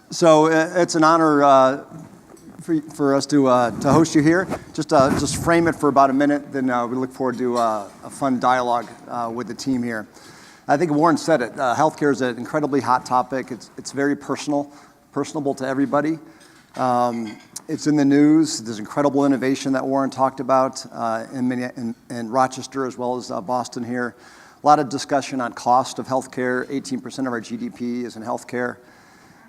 So it's an honor for us to host you here. Just frame it for about a minute, then we look forward to a fun dialogue with the team here. I think Warren said it. Healthcare is an incredibly hot topic. It's very personable to everybody. It's in the news. There's incredible innovation that Warren talked about in Rochester as well as Boston here. A lot of discussion on cost of healthcare. 18% of our GDP is in healthcare.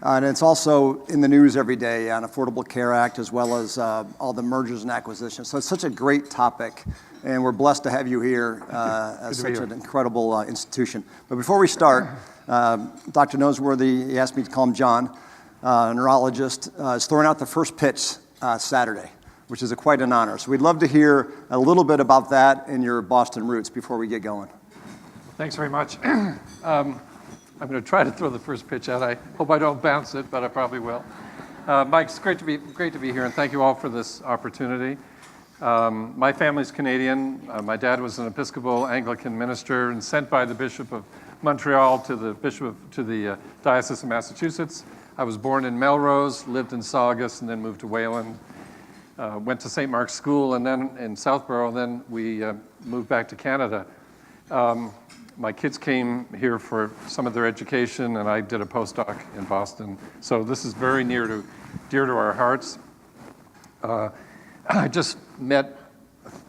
And it's also in the news every day on Affordable Care Act as well as all the mergers and acquisitions. So it's such a great topic, and we're blessed to have you here as such an incredible institution. But before we start, Dr. Noseworthy, he asked me to call him John, a neurologist, is throwing out the first pitch Saturday, which is quite an honor. So we'd love to hear a little bit about that and your Boston roots before we get going. Thanks very much. I'm going to try to throw the first pitch out. I hope I don't bounce it, but I probably will. Mike, it's great to be here, and thank you all for this opportunity. My family's Canadian. My dad was an Episcopal Anglican minister and sent by the Bishop of Montreal to the Diocese of Massachusetts. I was born in Melrose, lived in Saugus, and then moved to Wayland. Went to St. Mark's School, and then in Southborough. Then we moved back to Canada. My kids came here for some of their education, and I did a postdoc in Boston. So this is very dear to our hearts. I just met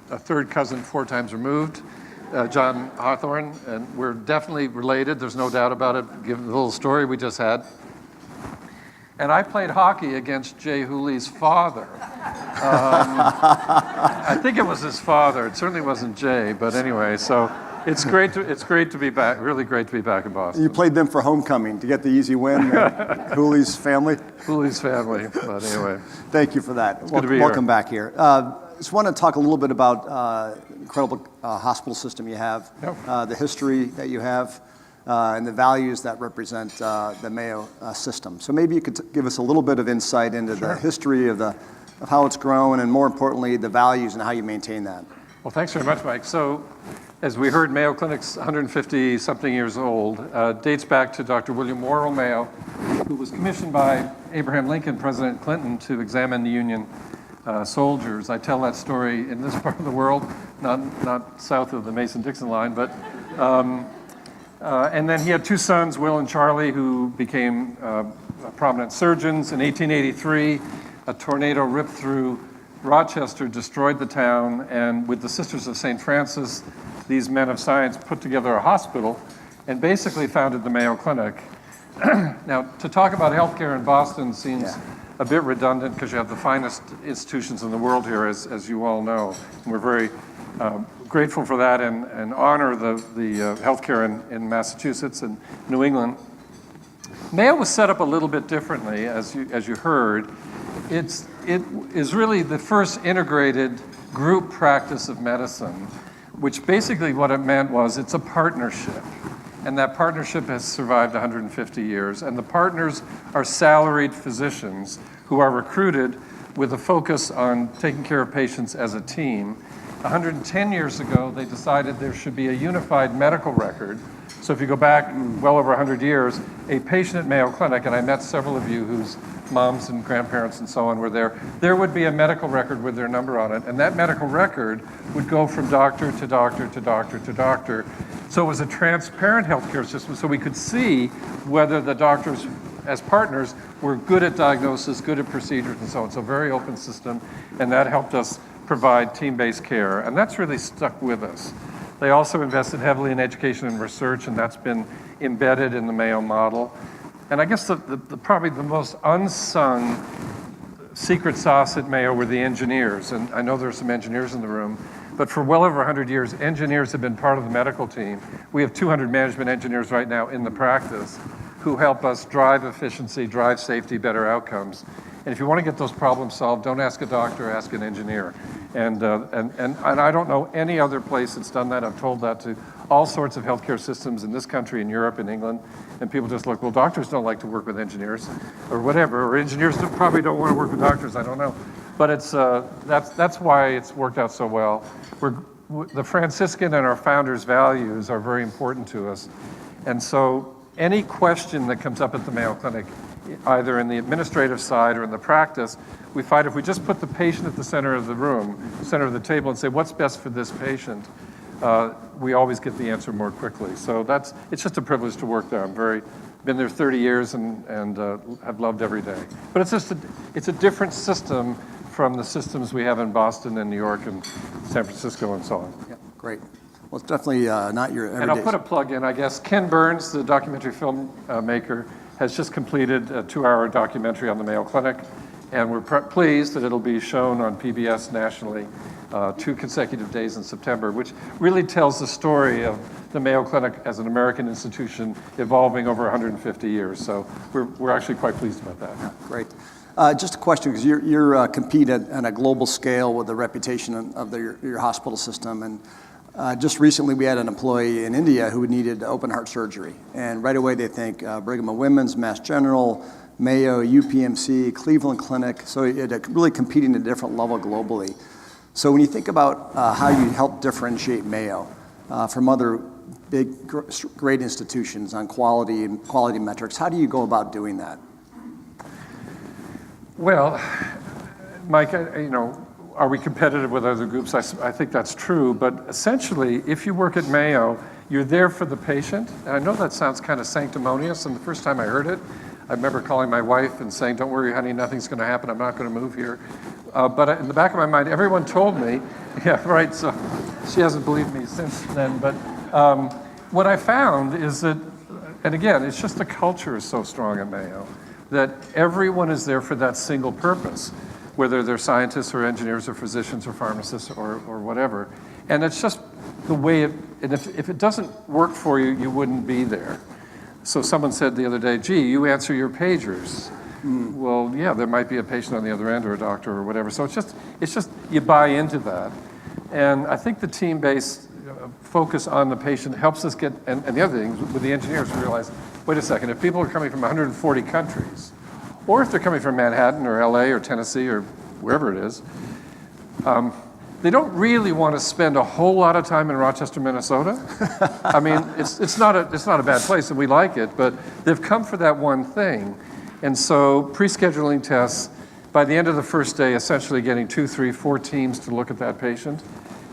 a third cousin 4 times removed, John Hawthorne, and we're definitely related. There's no doubt about it, given the little story we just had. And I played hockey against Jay Hooley's father. I think it was his father. It certainly wasn't Jay, but anyway, so. It's great to be back. Really great to be back in Boston. You played them for homecoming to get the easy win. Hooley's family. Hooley's family. But anyway, thank you for that. Good to be Welcome here. Back here. Just want to talk a little bit about incredible hospital system you have, the history that you have, and the values that represent the Mayo system. So maybe you could give us a little bit of insight into the history of how it's grown, and more importantly, the values and how you maintain that. Well, thanks very much, Mike. So, as we heard, Mayo Clinic's 150-something years old, dates back to Dr. William Worrell Mayo, who was commissioned by Abraham Lincoln, President Clinton, to examine the Union soldiers. I tell that story in this part of the world, not south of the Mason-Dixon line, but and then he had 2 sons, Will and Charlie, who became prominent surgeons. In 1883, a tornado ripped through Rochester, destroyed the town, and with the Sisters of St. Francis, these men of science put together a hospital and basically founded the Mayo Clinic. Now, to talk about healthcare in Boston seems a bit redundant because you have the finest institutions in the world here, as you all know. And we're very grateful for that and honor the healthcare in Massachusetts and New England. Mayo was set up a little bit differently, as you heard. It is really the first integrated group practice of medicine, which basically what it meant was it's a partnership. And that partnership has survived 150 years. And the partners are salaried physicians who are recruited with a focus on taking care of patients as a team. 110 years ago, they decided there should be a unified medical record. So if you go back well over 100 years, a patient at Mayo Clinic, and I met several of you whose moms and grandparents and so on were there would be a medical record with their number on it. And that medical record would go from doctor to doctor to doctor to doctor. So it was a transparent healthcare system, so we could see whether the doctors, as partners, were good at diagnosis, good at procedures, and so on. So very open system, and that helped us provide team-based care. And that's really stuck with us. They also invested heavily in education and research, and that's been embedded in the Mayo model. And I guess probably the most unsung secret sauce at Mayo were the engineers. And I know there's some engineers in the room, but for well over 100 years, engineers have been part of the medical team. We have 200 management engineers right now in the practice who help us drive efficiency, drive safety, better outcomes. And if you want to get those problems solved, don't ask a doctor, ask an engineer. And I don't know any other place that's done that. I've told that to all sorts of healthcare systems in this country, in Europe, in England, and people just look, well, doctors don't like to work with engineers, or whatever, or engineers probably don't want to work with doctors, I don't know. But it's that's why it's worked out so well. The Franciscan and our founders' values are very important to us. And so any question that comes up at the Mayo Clinic either in the administrative side or in the practice, we find if we just put the patient at the center of the room, center of the table, and say, what's best for this patient, we always get the answer more quickly. So it's just a privilege to work there. Been there 30 years and have loved every day. But it's a different system from the systems we have in Boston and New York and San Francisco and so on. Yeah, great. Well, it's definitely not your everyday. And I'll put a plug in, I guess. Ken Burns, the documentary film maker, has just completed a 2-hour documentary on the Mayo Clinic, and we're pleased that it'll be shown on PBS nationally 2 consecutive days in September, which really tells the story of the Mayo Clinic as an American institution evolving over 150 years. So we're actually quite pleased about that. Yeah, great. Just a question, because you're compete on a global scale with the reputation of your hospital system, and just recently we had an employee in India who needed open heart surgery, and right away they think Brigham and Women's, Mass General, Mayo, UPMC, Cleveland Clinic, so you're really competing at a different level globally. So when you think about how you help differentiate Mayo from other big, great institutions on quality and quality metrics, how do you go about doing that? Well, Mike, are we competitive with other groups? I think that's true, but essentially, if you work at Mayo, you're there for the patient. And I know that sounds kind of sanctimonious, and the first time I heard it, I remember calling my wife and saying, don't worry, honey, nothing's going to happen. I'm not going to move here. But in the back of my mind, everyone told me, yeah, right, so she hasn't believed me since then. But what I found is that, and again, it's just the culture is so strong at Mayo, that everyone is there for that single purpose, whether they're scientists or engineers or physicians or pharmacists or whatever. And it's just the way and if it doesn't work for you, you wouldn't be there. So someone said the other day, gee, you answer your pagers. Well, yeah, there might be a patient on the other end or a doctor or whatever. So it's just you buy into that. And I think the team-based focus on the patient helps us get, and the other thing with the engineers, we realize, wait a second, if people are coming from 140 countries, or if they're coming from Manhattan or LA or Tennessee or wherever it is, they don't really want to spend a whole lot of time in Rochester, Minnesota. I mean, it's not a bad place and we like it, but they've come for that one thing. And so pre-scheduling tests, by the end of the first day, essentially getting 2, 3, 4 teams to look at that patient,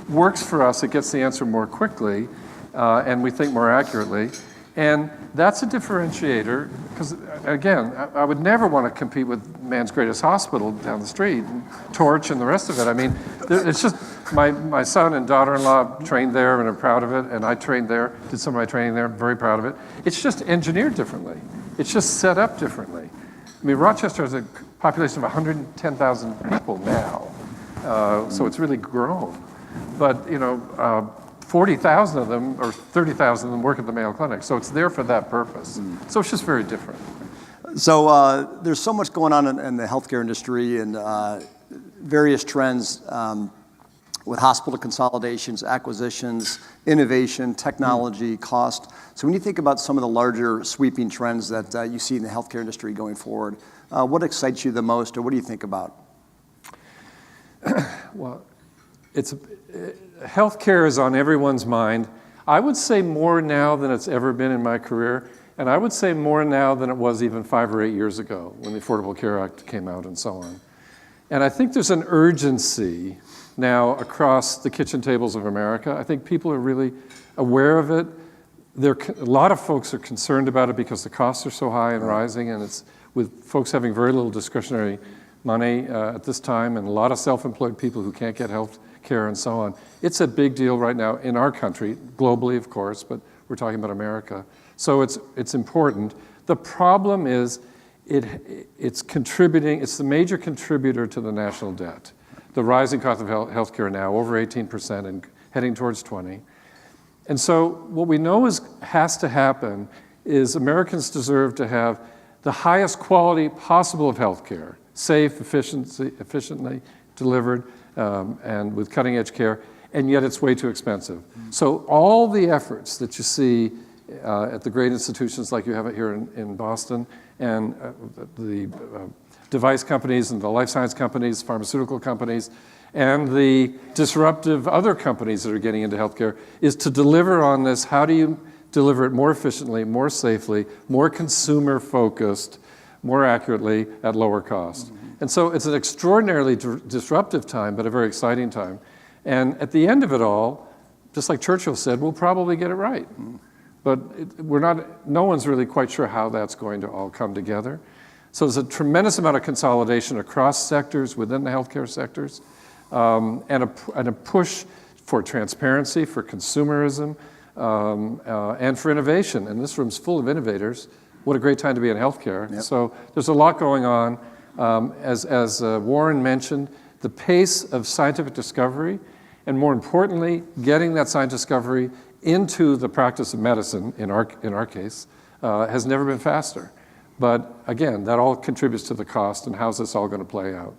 works for us. It gets the answer more quickly, and we think more accurately. And that's a differentiator, because again, I would never want to compete with man's greatest hospital down the street, and Torch and the rest of it. I mean, it's just, my son and daughter-in-law trained there and are proud of it, and I trained there, did some of my training there, very proud of it. It's just engineered differently. It's just set up differently. I mean, Rochester has a population of 110,000 people now, so it's really grown. But, 40,000 of them, or 30,000 of them work at the Mayo Clinic, so it's there for that purpose. So it's just very different. So there's so much going on in the healthcare industry and various trends with hospital consolidations, acquisitions, innovation, technology, cost. So when you think about some of the larger sweeping trends that you see in the healthcare industry going forward, what excites you the most, or what do you think about? Well, healthcare is on everyone's mind. I would say more now than it's ever been in my career, and I would say more now than it was even 5 or 8 years ago when the Affordable Care Act came out and so on. And I think there's an urgency now across the kitchen tables of America. I think people are really aware of it. A lot of folks are concerned about it because the costs are so high and rising, and it's with folks having very little discretionary money at this time, and a lot of self-employed people who can't get health care and so on. It's a big deal right now in our country, globally of course, but we're talking about America. So it's important. The problem is it's contributing, it's the major contributor to the national debt. The rising cost of healthcare now, over 18% and heading towards 20. And so what we know has to happen is Americans deserve to have the highest quality possible of healthcare, safe, efficiently delivered, and with cutting-edge care, and yet it's way too expensive. So all the efforts that you see at the great institutions like you have it here in Boston, and the device companies and the life science companies, pharmaceutical companies, and the disruptive other companies that are getting into healthcare, is to deliver on this. How do you deliver it more efficiently, more safely, more consumer-focused, more accurately at lower cost. And so it's an extraordinarily disruptive time, but a very exciting time. And at the end of it all, just like Churchill said, we'll probably get it right. But no one's really quite sure how that's going to all come together. So there's a tremendous amount of consolidation across sectors within the healthcare sectors, and a push for transparency, for consumerism, and for innovation. And this room's full of innovators. What a great time to be in healthcare. Yep. So there's a lot going on. As Warren mentioned, the pace of scientific discovery, and more importantly, getting that scientific discovery into the practice of medicine, in our case, has never been faster. But again, that all contributes to the cost, and how's this all going to play out?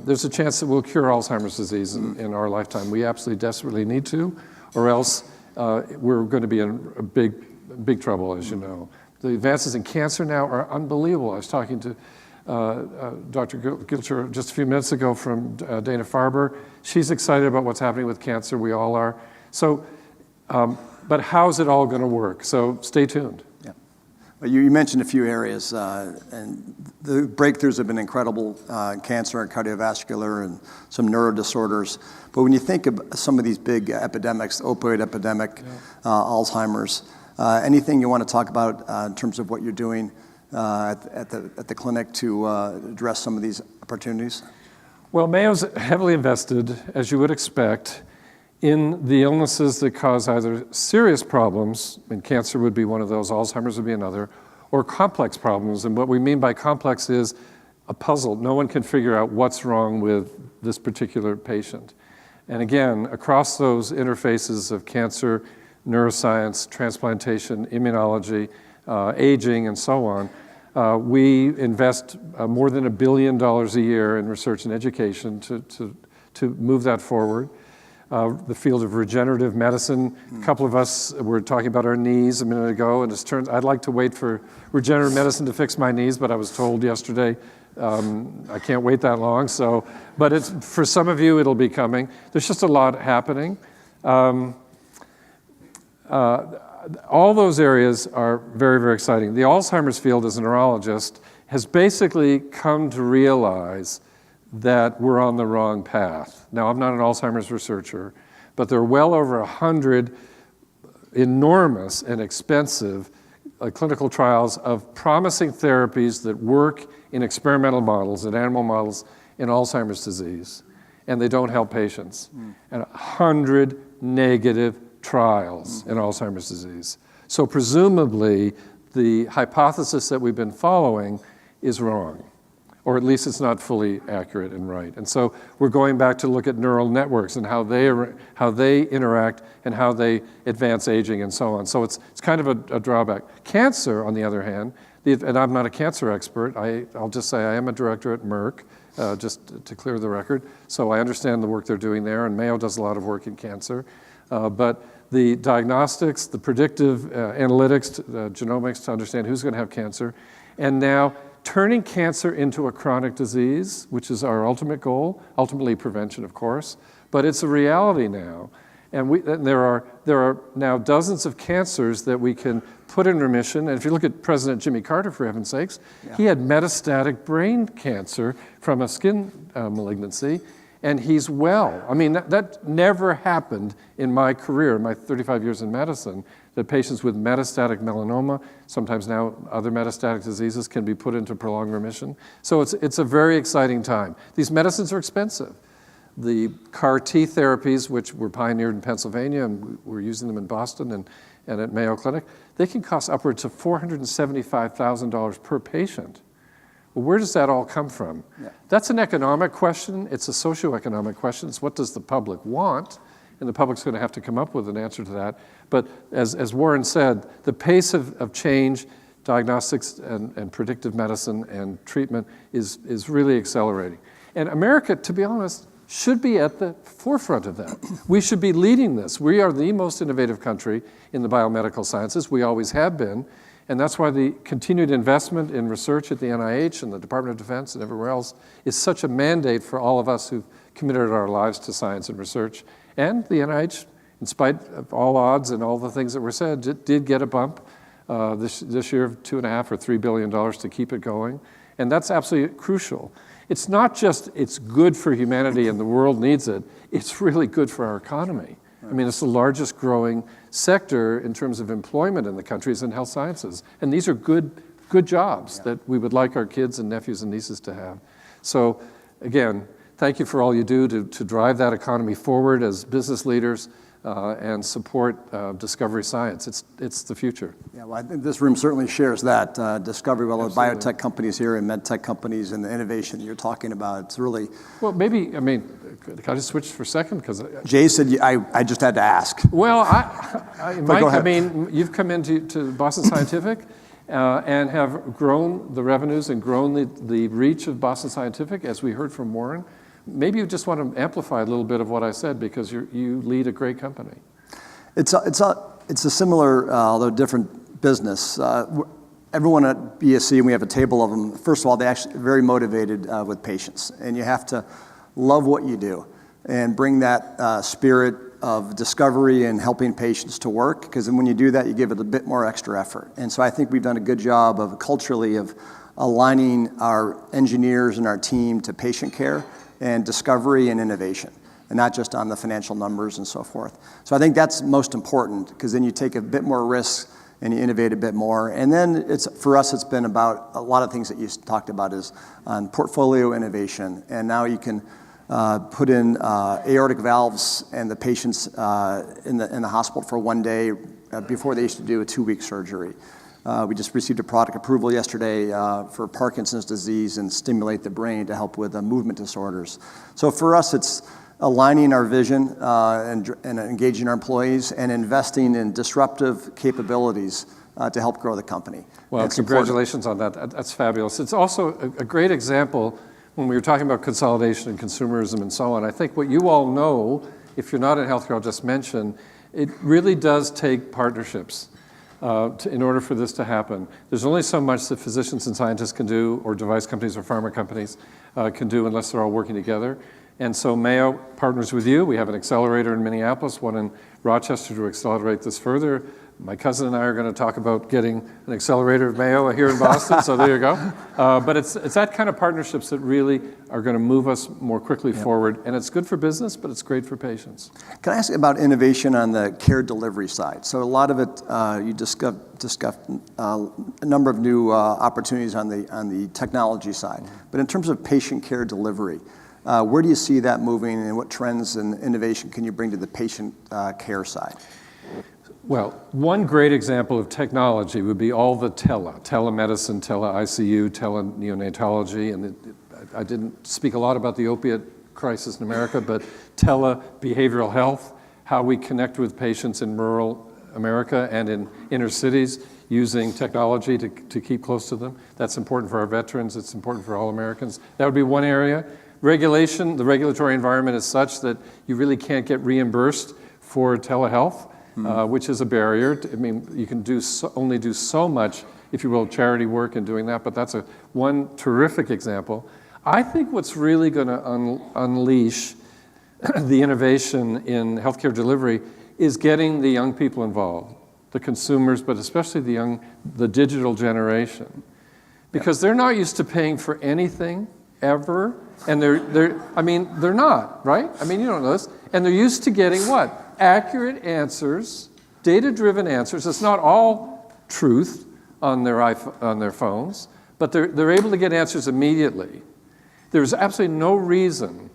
There's a chance that we'll cure Alzheimer's disease in our lifetime. We absolutely desperately need to, or else we're going to be in a big trouble, as you know. The advances in cancer now are unbelievable. I was talking to Dr. Gilcher just a few minutes ago from Dana-Farber. She's excited about what's happening with cancer. We all are. So, but how's it all going to work? So stay tuned. Yeah. Well, you mentioned a few areas, and the breakthroughs have been incredible, cancer and cardiovascular and some neurodisorders. But when you think of some of these big epidemics, opioid epidemic, Alzheimer's, anything you want to talk about in terms of what you're doing at the clinic to address some of these opportunities? Well, Mayo's heavily invested, as you would expect, in the illnesses that cause either serious problems, and cancer would be one of those, Alzheimer's would be another, or complex problems. And what we mean by complex is a puzzle. No one can figure out what's wrong with this particular patient. And again, across those interfaces of cancer, neuroscience, transplantation, immunology, aging, and so on, we invest more than $1 billion a year in research and education to move that forward. The field of regenerative medicine, a couple of us were talking about our knees a minute ago, and I'd like to wait for regenerative medicine to fix my knees, but I was told yesterday I can't wait that long. So, but for some of you, it'll be coming. There's just a lot happening. All those areas are very, very exciting. The Alzheimer's field, as a neurologist, has basically come to realize that we're on the wrong path. Now, I'm not an Alzheimer's researcher, but there are well over 100 enormous and expensive clinical trials of promising therapies that work in experimental models, in animal models, in Alzheimer's disease, and they don't help patients. And 100 negative trials in Alzheimer's disease. So presumably, the hypothesis that we've been following is wrong, or at least it's not fully accurate and right. And so we're going back to look at neural networks and how they interact and how they advance aging and so on. So it's kind of a drawback. Cancer, on the other hand, and I'm not a cancer expert, I'll just say I am a director at Merck, just to clear the record. So I understand the work they're doing there, and Mayo does a lot of work in cancer. But the diagnostics, the predictive analytics, genomics to understand who's going to have cancer, and now turning cancer into a chronic disease, which is our ultimate goal, ultimately prevention, of course, but it's a reality now. And there are now dozens of cancers that we can put in remission. And if you look at President Jimmy Carter, for heaven's sakes, he had metastatic brain cancer from a skin malignancy, and he's well. I mean, that never happened in my career, my 35 years in medicine, that patients with metastatic melanoma, sometimes now other metastatic diseases, can be put into prolonged remission. So it's a very exciting time. These medicines are expensive. The CAR T therapies, which were pioneered in Pennsylvania, and we're using them in Boston and at Mayo Clinic, they can cost upwards of $475,000 per patient. Well, where does that all come from? Yeah. That's an economic question. It's a socioeconomic question. It's what does the public want? And the public's going to have to come up with an answer to that. But as Warren said, the pace of change, diagnostics and predictive medicine and treatment is really accelerating. And America, to be honest, should be at the forefront of that. We should be leading this. We are the most innovative country in the biomedical sciences. We always have been. And that's why the continued investment in research at the NIH and the Department of Defense and everywhere else is such a mandate for all of us who've committed our lives to science and research. And the NIH, in spite of all odds and all the things that were said, did get a bump this year, $2.5 or $3 billion to keep it going. And that's absolutely crucial. It's not just it's good for humanity and the world needs it, it's really good for our economy. I mean, it's the largest growing sector in terms of employment in the country is in health sciences. And these are good jobs that we would like our kids and nephews and nieces to have. So again, thank you for all you do to drive that economy forward as business leaders and support discovery science. It's the future. Yeah, well, I think this room certainly shares that discovery. Well, the biotech companies here and med tech companies and the innovation you're talking about, it's really... Well, maybe, I mean, can I just switch for a second? Because Jay said I just had to ask. Well, Mike, go ahead. I mean, you've come into Boston Scientific and have grown the revenues and grown the reach of Boston Scientific, as we heard from Warren. Maybe you just want to amplify a little bit of what I said because you lead a great company. It's a similar, although different business. Everyone at BSC, and we have a table of them, first of all, they're actually very motivated with patients. And you have to love what you do and bring that spirit of discovery and helping patients to work, because then when you do that, you give it a bit more extra effort. And so I think we've done a good job of culturally of aligning our engineers and our team to patient care and discovery and innovation, and not just on the financial numbers and so forth. So I think that's most important, because then you take a bit more risk and you innovate a bit more. And then for us, it's been about a lot of things that you talked about is on portfolio innovation. And now you can put in aortic valves and the patients in the hospital for one day before they used to do a 2-week surgery. We just received a product approval yesterday for Parkinson's disease and stimulate the brain to help with movement disorders. So for us, it's aligning our vision and engaging our employees and investing in disruptive capabilities to help grow the company. Well, congratulations on that. That's fabulous. It's also a great example when we were talking about consolidation and consumerism and so on. I think what you all know, if you're not in healthcare, I'll just mention, it really does take partnerships. In order for this to happen. There's only so much that physicians and scientists can do, or device companies or pharma companies can do unless they're all working together. And so Mayo partners with you. We have an accelerator in Minneapolis, one in Rochester to accelerate this further. My cousin and I are going to talk about getting an accelerator at Mayo here in Boston, so there you go. But it's that kind of partnerships that really are going to move us more quickly forward. And it's good for business, but it's great for patients. Can I ask about innovation on the care delivery side? So a lot of it, you discussed a number of new opportunities on the technology side. But in terms of patient care delivery, where do you see that moving, and what trends and innovation can you bring to the patient care side? Well, one great example of technology would be all the telemedicine, tele-ICU, tele-neonatology, and I didn't speak a lot about the opiate crisis in America, but tele-behavioral health, how we connect with patients in rural America and in inner cities using technology to keep close to them. That's important for our veterans, it's important for all Americans. That would be one area. Regulation, the regulatory environment is such that you really can't get reimbursed for telehealth. Which is a barrier. I mean, you can only do so much, if you will, charity work in doing that, but that's one terrific example. I think what's really going to unleash the innovation in healthcare delivery is getting the young people involved, the consumers, but especially the digital generation, because they're not used to paying for anything ever, and they're not, right? I mean, you don't know this, and they're used to getting what? Accurate answers, data-driven answers. It's not all truth on their phones, but they're able to get answers immediately. There's absolutely no reason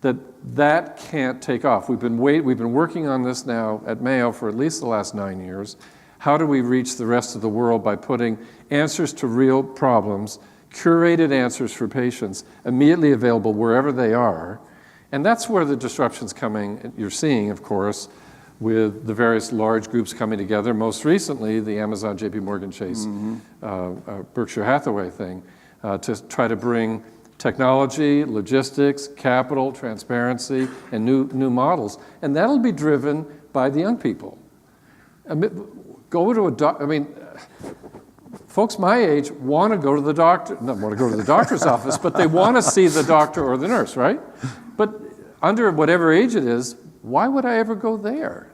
that can't take off. We've been working on this now at Mayo for at least the last 9 years. How do we reach the rest of the world by putting answers to real problems, curated answers for patients, immediately available wherever they are? And that's where the disruption's coming. You're seeing, of course, with the various large groups coming together. Most recently, the Amazon, JP Morgan Chase, Berkshire Hathaway thing, to try to bring technology, logistics, capital, transparency, and new models. And that'll be driven by the young people. Go to a doctor. I mean, folks my age want to go to the doctor, not want to go to the doctor's office, but they want to see the doctor or the nurse, right? But under whatever age it is, why would I ever go there?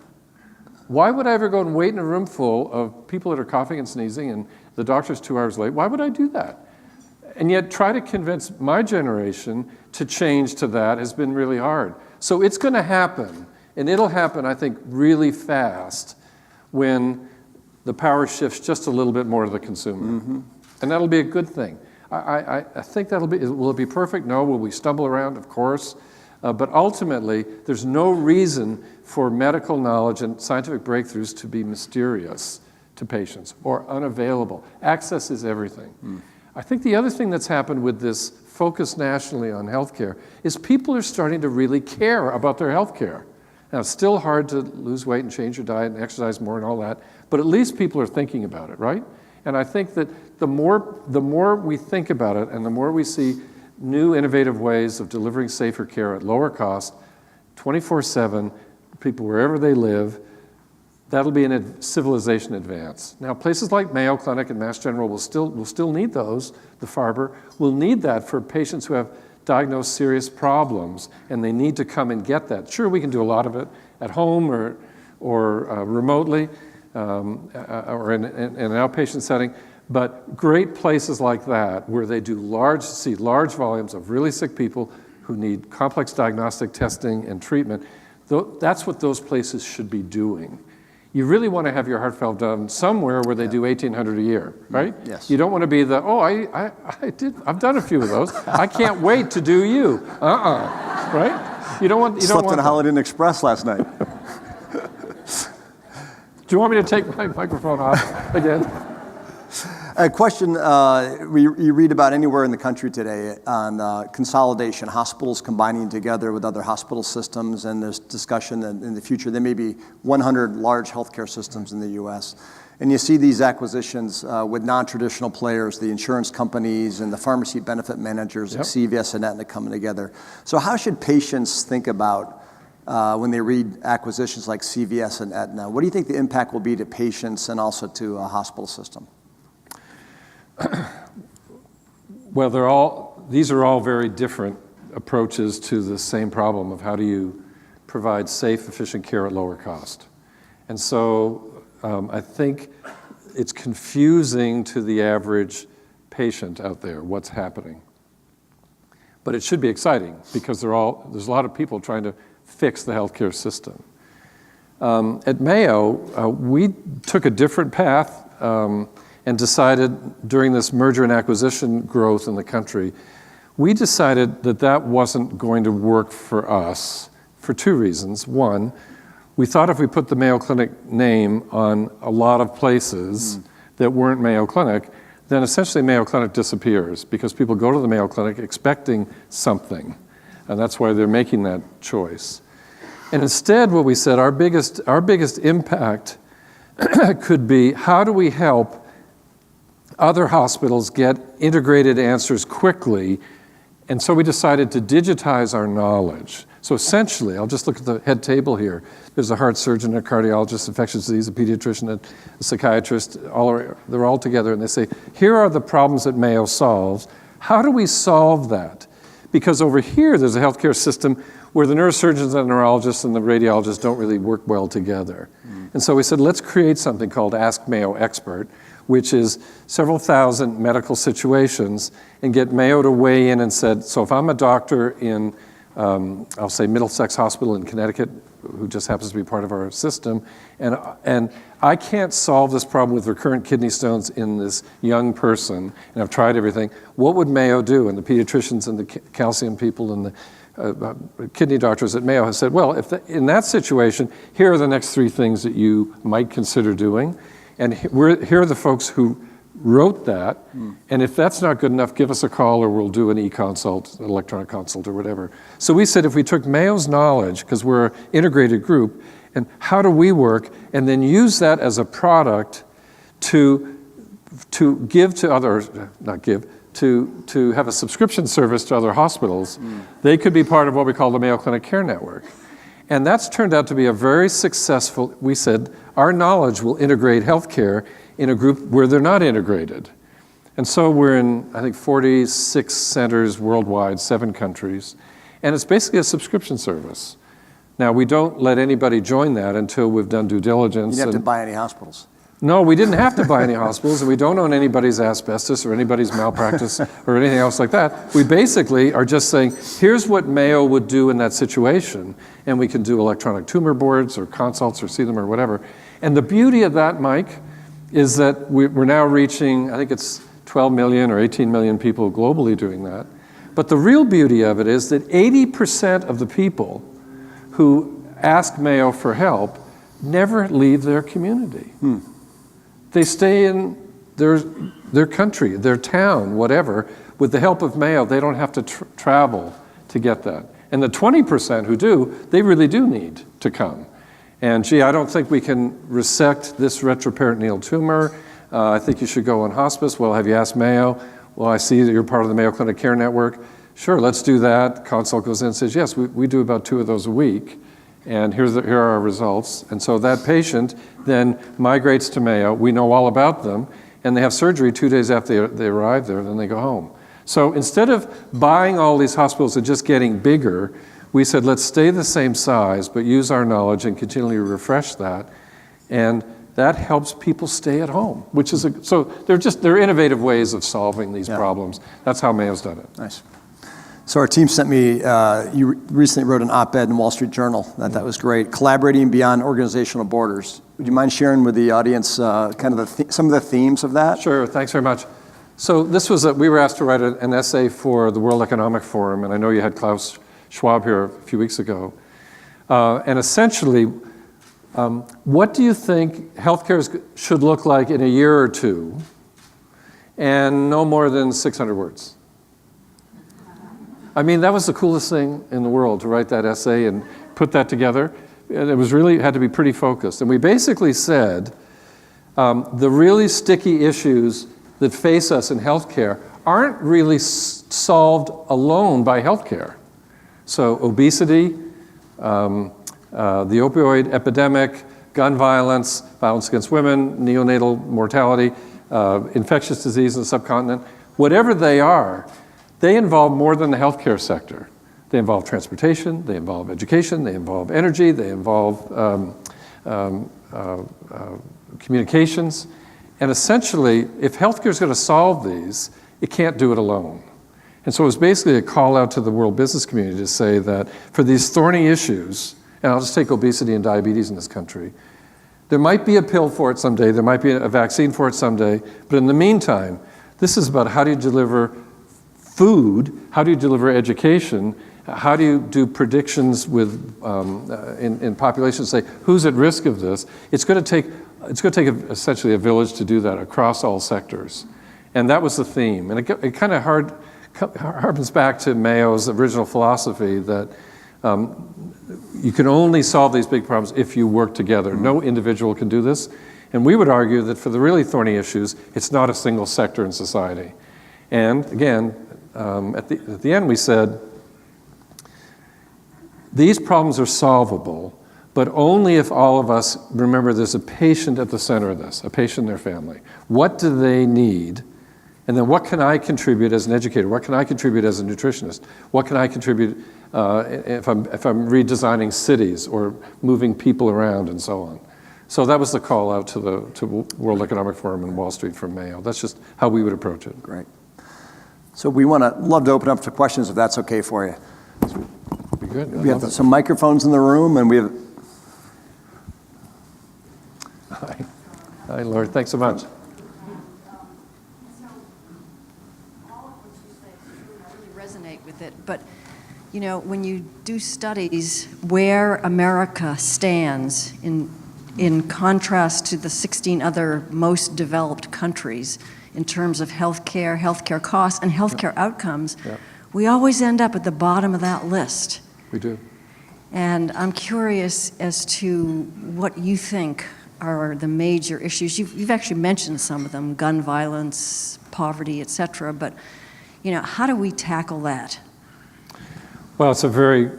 Why would I ever go and wait in a room full of people that are coughing and sneezing and the doctor's 2 hours late? Why would I do that? And yet try to convince my generation to change to that has been really hard. So it's going to happen, and it'll happen, I think, really fast when the power shifts just a little bit more to the consumer. And that'll be a good thing. I think that'll be, will it be perfect? No. Will we stumble around? Of course. But ultimately, there's no reason for medical knowledge and scientific breakthroughs to be mysterious to patients or unavailable. Access is everything. I think the other thing that's happened with this focus nationally on healthcare is people are starting to really care about their healthcare. Now, it's still hard to lose weight and change your diet and exercise more and all that, but at least people are thinking about it, right? And I think that the more we think about it and the more we see new innovative ways of delivering safer care at lower cost, 24/7, people wherever they live, that'll be a civilization advance. Now, places like Mayo Clinic and Mass General will still need those. The Farber will need that for patients who have diagnosed serious problems, and they need to come and get that. Sure, we can do a lot of it at home or remotely or in an outpatient setting, but great places like that where they see large volumes of really sick people who need complex diagnostic testing and treatment, that's what those places should be doing. You really want to have your heart valve done somewhere where they do 1,800 a year, right? Yes. You don't want to be I've done a few of those. I can't wait to do you. Right? You don't want. Slept in a Holiday Inn Express last night. Do you want me to take my microphone off again? A question you read about anywhere in the country today on consolidation, hospitals combining together with other hospital systems, and there's discussion that in the future there may be 100 large healthcare systems in the U.S. And you see these acquisitions with non-traditional players, the insurance companies and the pharmacy benefit managers like CVS and Aetna coming together. So how should patients think about when they read acquisitions like CVS and Aetna? What do you think the impact will be to patients and also to a hospital system? Well, these are all very different approaches to the same problem of how do you provide safe, efficient care at lower cost. And so I think it's confusing to the average patient out there what's happening. But it should be exciting because there's a lot of people trying to fix the healthcare system. At Mayo, we took a different path and decided during this merger and acquisition growth in the country, we decided that wasn't going to work for us for two reasons. One, we thought if we put the Mayo Clinic name on a lot of places that weren't Mayo Clinic, then essentially Mayo Clinic disappears because people go to the Mayo Clinic expecting something, and that's why they're making that choice. And instead, what we said, our biggest impact could be how do we help other hospitals get integrated answers quickly, and so we decided to digitize our knowledge. So essentially, I'll just look at the head table here. There's a heart surgeon, a cardiologist, infectious disease, a pediatrician, a psychiatrist, they're all together, and they say, here are the problems that Mayo solves. How do we solve that? Because over here, there's a healthcare system where the neurosurgeons and the neurologists and the radiologists don't really work well together. And so we said, let's create something called Ask Mayo Expert, which is several thousand medical situations, and get Mayo to weigh in and said, so if I'm a doctor in, I'll say Middlesex Hospital in Connecticut, who just happens to be part of our system, and I can't solve this problem with recurrent kidney stones in this young person, and I've tried everything, what would Mayo do? And the pediatricians and the calcium people and the kidney doctors at Mayo have said, well, in that situation, here are the next 3 things that you might consider doing. And here are the folks who wrote that, and if that's not good enough, give us a call or we'll do an e-consult, an electronic consult or whatever. So we said if we took Mayo's knowledge, because we're an integrated group, and how do we work, and then use that as a product to give to others, to have a subscription service to other hospitals, they could be part of what we call the Mayo Clinic Care Network. And that's turned out to be a very successful, we said, our knowledge will integrate healthcare in a group where they're not integrated. And so we're in, I think, 46 centers worldwide, 7 countries. And it's basically a subscription service. Now, we don't let anybody join that until we've done due diligence. You didn't have to buy any hospitals. No, we didn't have to buy any hospitals, and we don't own anybody's asbestos or anybody's malpractice or anything else like that. We basically are just saying, here's what Mayo would do in that situation, and we can do electronic tumor boards or consults or see them or whatever. And the beauty of that, Mike, is that we're now reaching, I think it's 12 million or 18 million people globally doing that. But the real beauty of it is that 80% of the people who ask Mayo for help never leave their community. They stay in their country, their town, whatever. With the help of Mayo, they don't have to travel to get that. And the 20% who do, they really do need to come. And gee, I don't think we can resect this retroperitoneal tumor. I think you should go on hospice. Well, have you asked Mayo? Well, I see that you're part of the Mayo Clinic Care Network. Sure, let's do that. Consult goes in and says, yes, we do about 2 of those a week. And here are our results. And so that patient then migrates to Mayo. We know all about them. And they have surgery 2 days after they arrive there, and then they go home. So instead of buying all these hospitals and just getting bigger, we said, let's stay the same size, but use our knowledge and continually refresh that. And that helps people stay at home, which is so they're innovative ways of solving these problems. That's how Mayo's done it. Nice. So our team sent me, you recently wrote an op-ed in the Wall Street Journal. That was great. Collaborating beyond organizational borders. Would you mind sharing with the audience kind of some of the themes of that? Sure, thanks very much. So this was, we were asked to write an essay for the World Economic Forum, and I know you had Klaus Schwab here a few weeks ago. And essentially, what do you think healthcare should look like in a year or two, and no more than 600 words? I mean, that was the coolest thing in the world, to write that essay and put that together. And it was really, had to be pretty focused. And we basically said, the really sticky issues that face us in healthcare aren't really solved alone by healthcare. So obesity, the opioid epidemic, gun violence, violence against women, neonatal mortality, infectious disease in the subcontinent, whatever they are, they involve more than the healthcare sector. They involve transportation, they involve education, they involve energy, they involve communications. And essentially, if healthcare is going to solve these, it can't do it alone. And so it was basically a call out to the world business community to say that for these thorny issues, and I'll just take obesity and diabetes in this country, there might be a pill for it someday, there might be a vaccine for it someday, but in the meantime, this is about how do you deliver food, how do you deliver education, how do you do predictions with in populations, say who's at risk of this. It's going to take essentially a village to do that across all sectors. And that was the theme. And it kind of harpens back to Mayo's original philosophy that you can only solve these big problems if you work together. No individual can do this. And we would argue that for the really thorny issues, it's not a single sector in society. And again, at the end we said, these problems are solvable, but only if all of us remember there's a patient at the center of this, a patient and their family. What do they need? And then what can I contribute as an educator? What can I contribute as a nutritionist? What can I contribute if I'm redesigning cities or moving people around and so on? So that was the call out to World Economic Forum and Wall Street from Mayo. That's just how we would approach it. Great. So we love to open up to questions if that's okay for you. Be good. We have some microphones in the room, and we have. Hi, Lord. Thanks so much. Resonate with it, but you know, when you do studies where America stands in contrast to the 16 other most developed countries in terms of healthcare costs, and healthcare outcomes, we always end up at the bottom of that list. We do. And I'm curious as to what you think are the major issues. You've actually mentioned some of them: gun violence, poverty, et cetera, but you know, how do we tackle that? Well, it's a very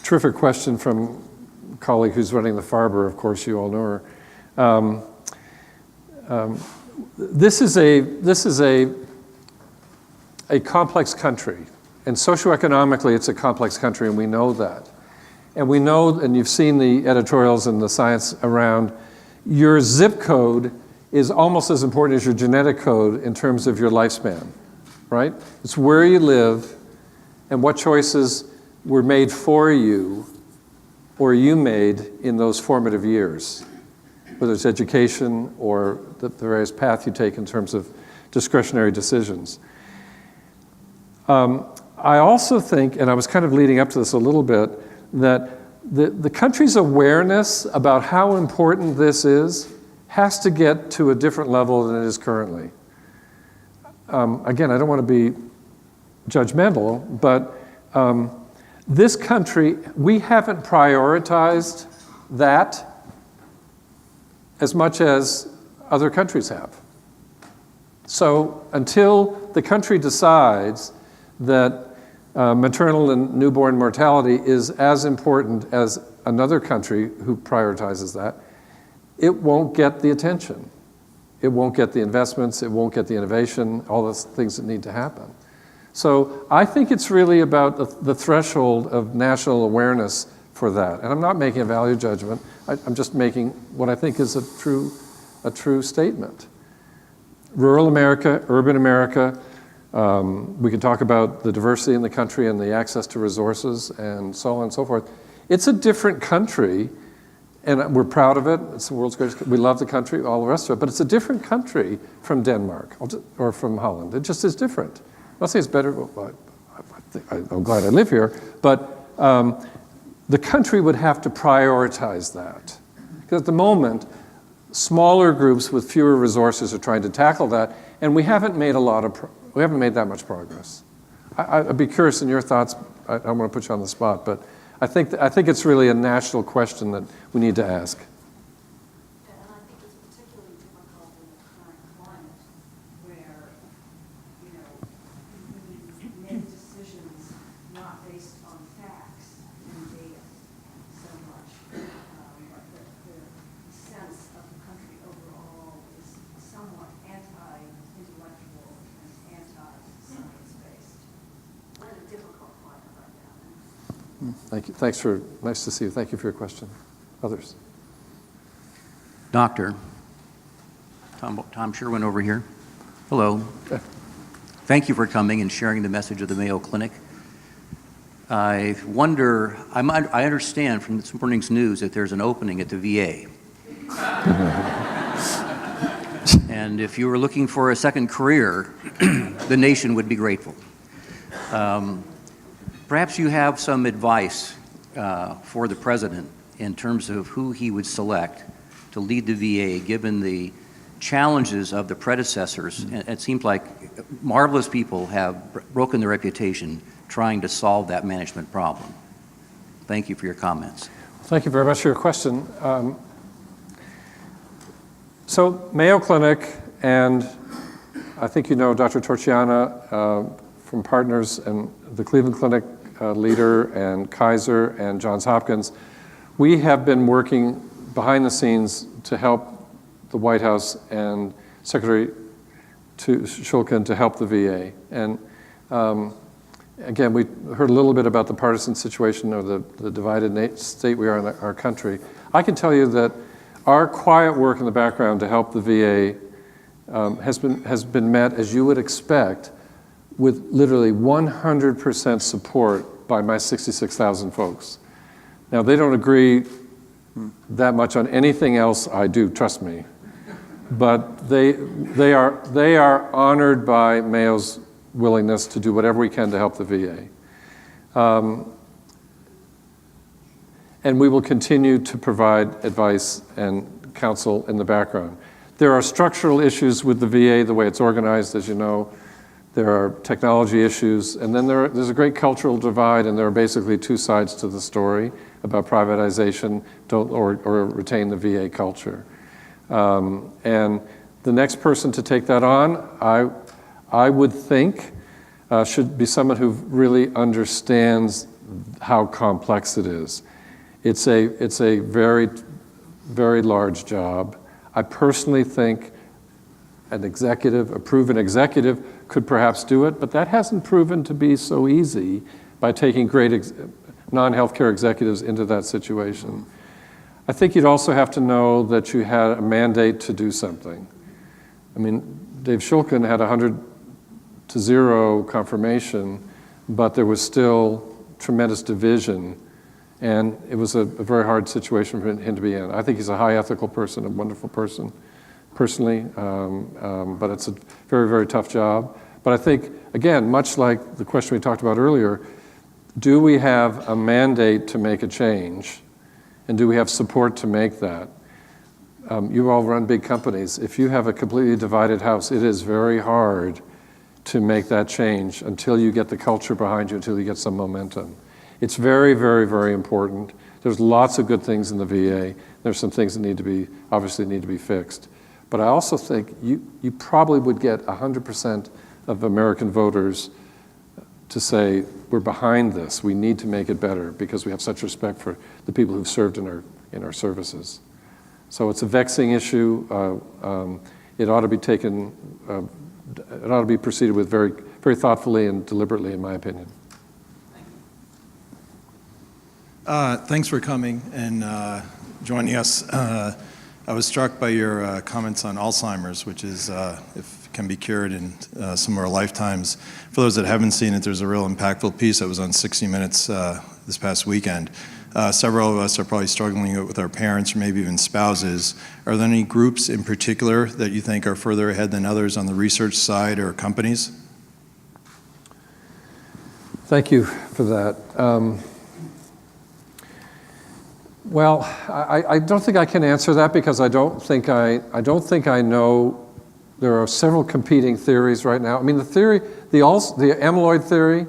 terrific question from a colleague who's running the Farber. Of course, you all know her. This is a complex country, and socioeconomically, it's a complex country, and we know that. And we know, and you've seen the editorials and the science around, your zip code is almost as important as your genetic code in terms of your lifespan, right? It's where you live and what choices were made for you or you made in those formative years, whether it's education or the various path you take in terms of discretionary decisions. I also think, and I was kind of leading up to this a little bit, that the country's awareness about how important this is has to get to a different level than it is currently. Again, I don't want to be judgmental, but this country, we haven't prioritized that as much as other countries have. So until the country decides that maternal and newborn mortality is as important as another country who prioritizes that, it won't get the attention. It won't get the investments, it won't get the innovation, all those things that need to happen. So I think it's really about the threshold of national awareness for that. And I'm not making a value judgment, I'm just making what I think is a true statement. Rural America, urban America, we can talk about the diversity in the country and the access to resources and so on and so forth. It's a different country, and we're proud of it. It's the world's greatest. We love the country, all the rest of it, but it's a different country from Denmark or from Holland. It just is different. I'm not saying it's better. Well, I'm glad I live here, but the country would have to prioritize that. Because at the moment, smaller groups with fewer resources are trying to tackle that, and we haven't made that much progress. I'd be curious in your thoughts. I don't want to put you on the spot, but I think it's really a national question that we need to ask. And I think it's particularly difficult in the current climate where, we make decisions not based on facts and data so much, but the sense of the country overall is somewhat anti-intellectual and anti-science-based. We're in a difficult climate right now. Thank you. Nice to see you. Thank you for your question. Others? Doctor, Tom Sherwin over here. Hello. Okay. Thank you for coming and sharing the message of the Mayo Clinic. I wonder, I understand from this morning's news that there's an opening at the VA. And if you were looking for a second career, the nation would be grateful. Perhaps you have some advice for the president in terms of who he would select to lead the VA, given the challenges of the predecessors. And it seems like marvelous people have broken their reputation trying to solve that management problem. Thank you for your comments. Thank you very much for your question. So Mayo Clinic, and I think you know Dr. Torchiana from Partners and the Cleveland Clinic leader, and Kaiser and Johns Hopkins, we have been working behind the scenes to help the White House and Secretary Shulkin to help the VA. And again, we heard a little bit about the partisan situation or the divided state we are in our country. I can tell you that our quiet work in the background to help the VA has been met, as you would expect, with literally 100% support by my 66,000 folks. Now, they don't agree that much on anything else I do, trust me. But they are honored by Mayo's willingness to do whatever we can to help the VA. And we will continue to provide advice and counsel in the background. There are structural issues with the VA, the way it's organized, as you know. There are technology issues, and then there's a great cultural divide, and there are basically two sides to the story about privatization or retain the VA culture. And the next person to take that on, I would think, should be someone who really understands how complex it is. It's a very, very large job. I personally think a proven executive could perhaps do it, but that hasn't proven to be so easy by taking great non-healthcare executives into that situation. I think you'd also have to know that you had a mandate to do something. I mean, Dave Shulkin had 100-0 confirmation, but there was still tremendous division, and it was a very hard situation for him to be in. I think he's a high ethical person, a wonderful person, personally, but it's a very, very tough job. But I think, again, much like the question we talked about earlier, do we have a mandate to make a change? And do we have support to make that? You all run big companies. If you have a completely divided house, it is very hard to make that change until you get the culture behind you, until you get some momentum. It's very, very, very important. There's lots of good things in the VA. There's some things that obviously need to be fixed. But I also think you probably would get 100% of American voters to say, we're behind this, we need to make it better because we have such respect for the people who've served in our services. So it's a vexing issue. It ought to be taken, it ought to be proceeded with very, very thoughtfully and deliberately, in my opinion. Thanks for coming and joining us. I was struck by your comments on Alzheimer's, which is, if it can be cured in some of our lifetimes. For those that haven't seen it, there's a real impactful piece that was on 60 Minutes this past weekend. Several of us are probably struggling with our parents or maybe even spouses. Are there any groups in particular that you think are further ahead than others on the research side or companies? Thank you for that. Well, I don't think I can answer that because I don't think I know. There are several competing theories right now. I mean, the amyloid theory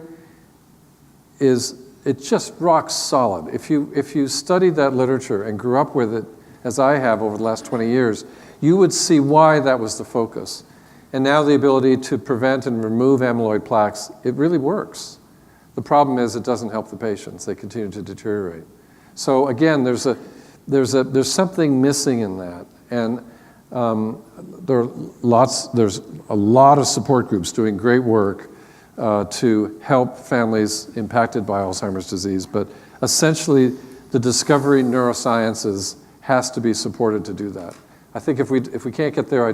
it's just rock solid. If you studied that literature and grew up with it, as I have over the last 20 years, you would see why that was the focus. And now the ability to prevent and remove amyloid plaques, it really works. The problem is it doesn't help the patients. They continue to deteriorate. So again, there's something missing in that, and there's a lot of support groups doing great work to help families impacted by Alzheimer's disease. But essentially, the discovery neurosciences has to be supported to do that. I think if we can't get there,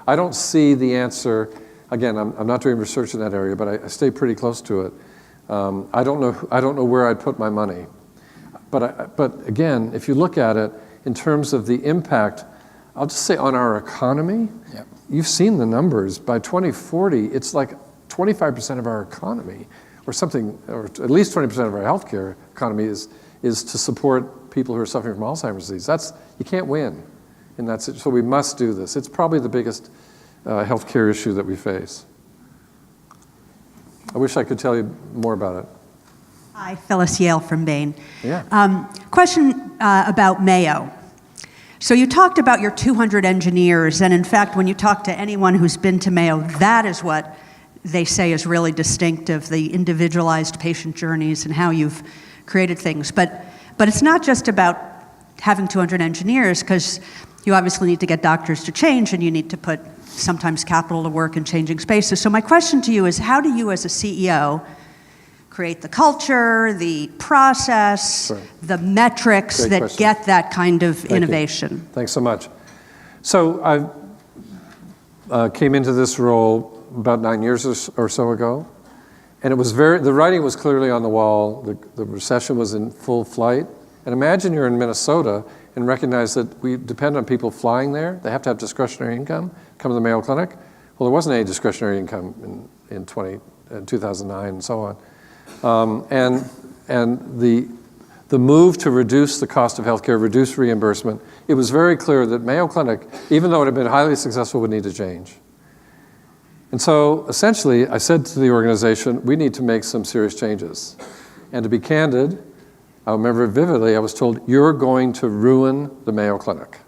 I don't see the answer. Again, I'm not doing research in that area, but I stay pretty close to it. I don't know where I'd put my money. But again, if you look at it in terms of the impact, I'll just say on our economy, yep. You've seen the numbers. By 2040, it's like 25% of our economy, or something, or at least 20% of our healthcare economy is to support people who are suffering from Alzheimer's disease. You can't win in that situation. So we must do this. It's probably the biggest healthcare issue that we face. I wish I could tell you more about it. Hi, Phyllis Yale from Bain. Yeah. Question about Mayo. So you talked about your 200 engineers, and in fact, when you talk to anyone who's been to Mayo, that is what they say is really distinctive, the individualized patient journeys and how you've created things. But it's not just about having 200 engineers, because you obviously need to get doctors to change, and you need to put sometimes capital to work in changing spaces. So my question to you is, how do you as a CEO create the culture, the process, sure. The metrics Great that question. Get that kind of innovation? You. Thanks so much. So I came into this role about 9 years or so ago, and the writing was clearly on the wall. The recession was in full flight. And imagine you're in Minnesota and recognize that we depend on people flying there. They have to have discretionary income, come to the Mayo Clinic. Well, there wasn't any discretionary income in 2009 and so on. And the move to reduce the cost of healthcare, reduce reimbursement, it was very clear that Mayo Clinic, even though it had been highly successful, would need to change. And so essentially, I said to the organization, we need to make some serious changes. And to be candid, I remember vividly, I was told, you're going to ruin the Mayo Clinic.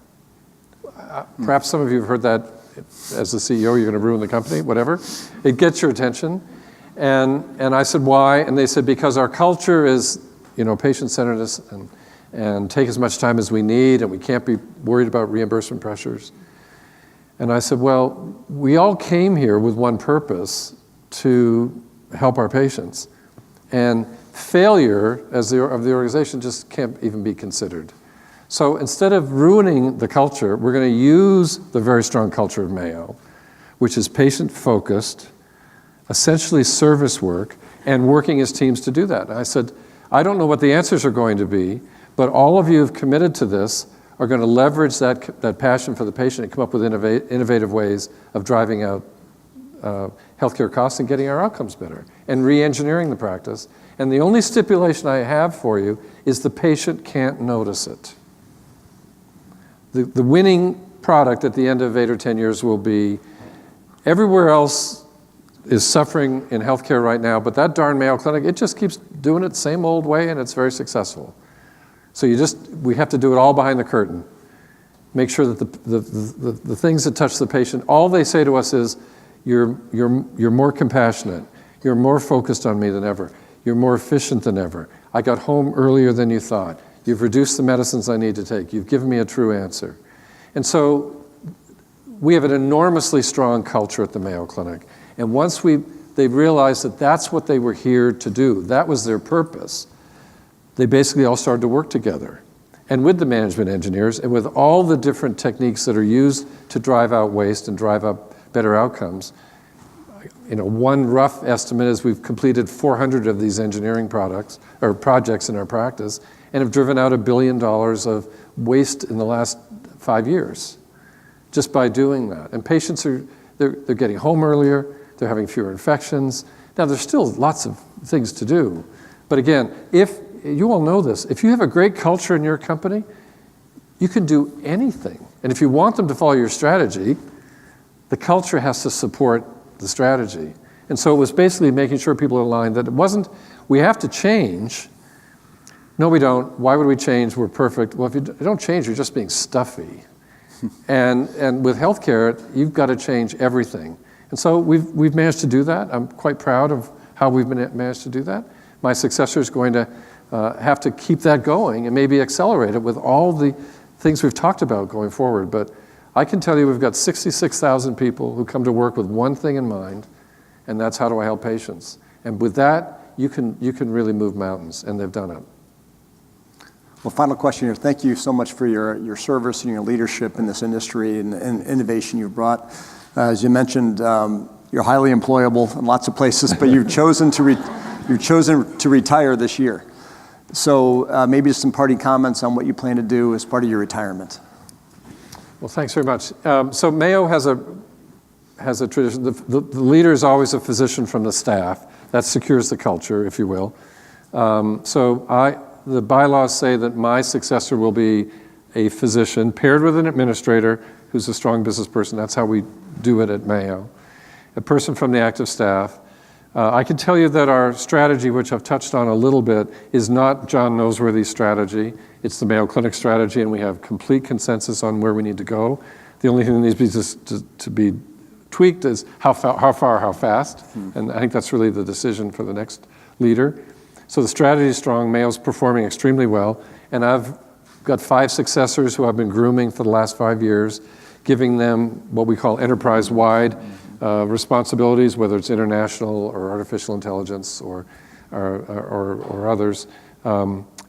Perhaps some of you have heard that as the CEO, you're going to ruin the company, whatever. It gets your attention. And I said, why? And they said, because our culture is, patient-centeredness and take as much time as we need, and we can't be worried about reimbursement pressures. And I said, well, we all came here with one purpose, to help our patients. And failure of the organization just can't even be considered. So instead of ruining the culture, we're going to use the very strong culture of Mayo, which is patient-focused, essentially service work, and working as teams to do that. And I said, I don't know what the answers are going to be, but all of you have committed to this are going to leverage that passion for the patient and come up with innovative ways of driving out healthcare costs and getting our outcomes better and re-engineering the practice. And the only stipulation I have for you is the patient can't notice it. The winning product at the end of 8 or 10 years will be everywhere else is suffering in healthcare right now, but that darn Mayo Clinic, it just keeps doing it the same old way and it's very successful. So we have to do it all behind the curtain. Make sure that the things that touch the patient, all they say to us is, you're more compassionate, you're more focused on me than ever, you're more efficient than ever, I got home earlier than you thought, you've reduced the medicines I need to take, you've given me a true answer. And so we have an enormously strong culture at the Mayo Clinic. And once they realized that that's what they were here to do, that was their purpose, they basically all started to work together. And with the management engineers and with all the different techniques that are used to drive out waste and drive up better outcomes, one rough estimate is we've completed 400 of these engineering projects in our practice and have driven out $1 billion of waste in the last 5 years just by doing that. And patients they're getting home earlier, they're having fewer infections. Now there's still lots of things to do. But again, you all know this, if you have a great culture in your company, you can do anything. And if you want them to follow your strategy, the culture has to support the strategy. And so it was basically making sure people are aligned, that it wasn't, we have to change. No, we don't. Why would we change? We're perfect. Well, if you don't change, you're just being stuffy. And with healthcare, you've got to change everything. And so we've managed to do that. I'm quite proud of how we've managed to do that. My successor is going to have to keep that going and maybe accelerate it with all the things we've talked about going forward. But I can tell you we've got 66,000 people who come to work with one thing in mind, and that's how do I help patients. And with that, you can really move mountains, and they've done it. Well, final question here. Thank you so much for your service and your leadership in this industry and innovation you've brought. As you mentioned, you're highly employable in lots of places, but you've chosen to retire this year. So maybe just some parting comments on what you plan to do as part of your retirement. Well, thanks very much. So Mayo has a tradition. The leader is always a physician from the staff. That secures the culture, if you will. The bylaws say that my successor will be a physician paired with an administrator who's a strong business person. That's how we do it at Mayo. A person from the active staff. I can tell you that our strategy, which I've touched on a little bit, is not John Noseworthy's strategy. It's the Mayo Clinic strategy, and we have complete consensus on where we need to go. The only thing that needs to be tweaked is how far, how fast. And I think that's really the decision for the next leader. So the strategy is strong. Mayo's performing extremely well. And I've got 5 successors who I've been grooming for the last 5 years, giving them what we call enterprise-wide responsibilities, whether it's international or artificial intelligence or others.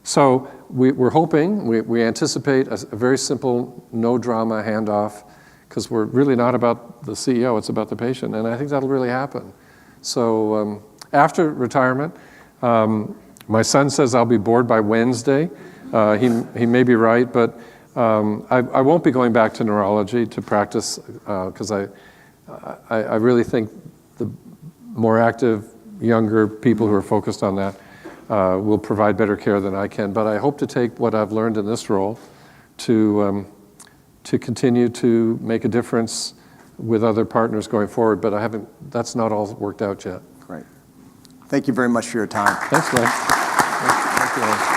So we're hoping, we anticipate a very simple, no drama handoff, because we're really not about the CEO, it's about the patient, and I think that'll really happen. So after retirement, my son says I'll be bored by Wednesday. He may be right, but I won't be going back to neurology to practice, because I really think the more active, younger people who are focused on that will provide better care than I can. But I hope to take what I've learned in this role to continue to make a difference with other partners going forward. But that's not all worked out yet. Great. Thank you very much for your time. Thanks, Glenn. Thank you.